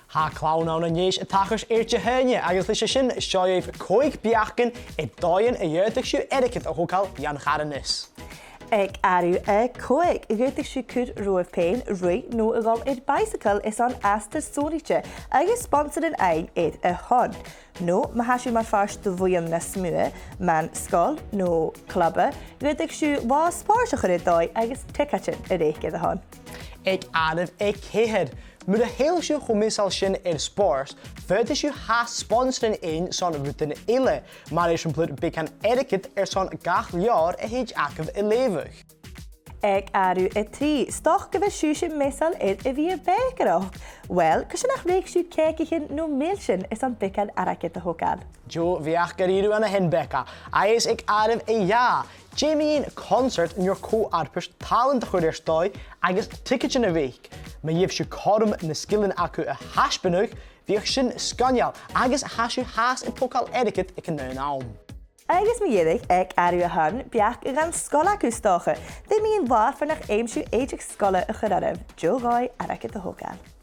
Ha Clann Ann An Èis tachas te hynne agus lei sin seoibh Còig beachcin dain dheirteach siú airgid a thugáil Jan Charanis. Ag arú Còig dheirteach siú Cuir roimh pein roi nó a gáil bicycle is an astar sóríte agus sponsor an ein a hon. No, mahasiú mar fars do bhuiam na smua, man scol nó clubbe, dheirteach siú bhá spáirseach ar dói agus ticatin a réicid a hon. Ag arah céhead. Moet a heel siú chomísal sin spórs, fuirte siú sponsor an ein son ruúta na eile, mar éis an plúd Bekah airgid son gach leor a héid acah i léimheh. Ag arú trí, stoch go bheith siúise mesal a bhí bécarach. Well, cos sin nach réic siú céicichin nó méil sin is an Bekah airgid a thugáil. Jo, bhíach garíú ana hen Bekah, agus ag arah ja. Jamie concert in your co-arpers talent a chuir stoi agus ticket in a week. Ma dhéobh siú chom na skillan acu a haspanúch, bhíoh sin scanneal agus hasú i togail airgid ag an nán. Agus mi dhéadach ag arú a hon beach ag an scola acu stocha. Dé míon bhar fan nach éimsú éideach scola a churarabh, Jo gáid airgid a thugáil.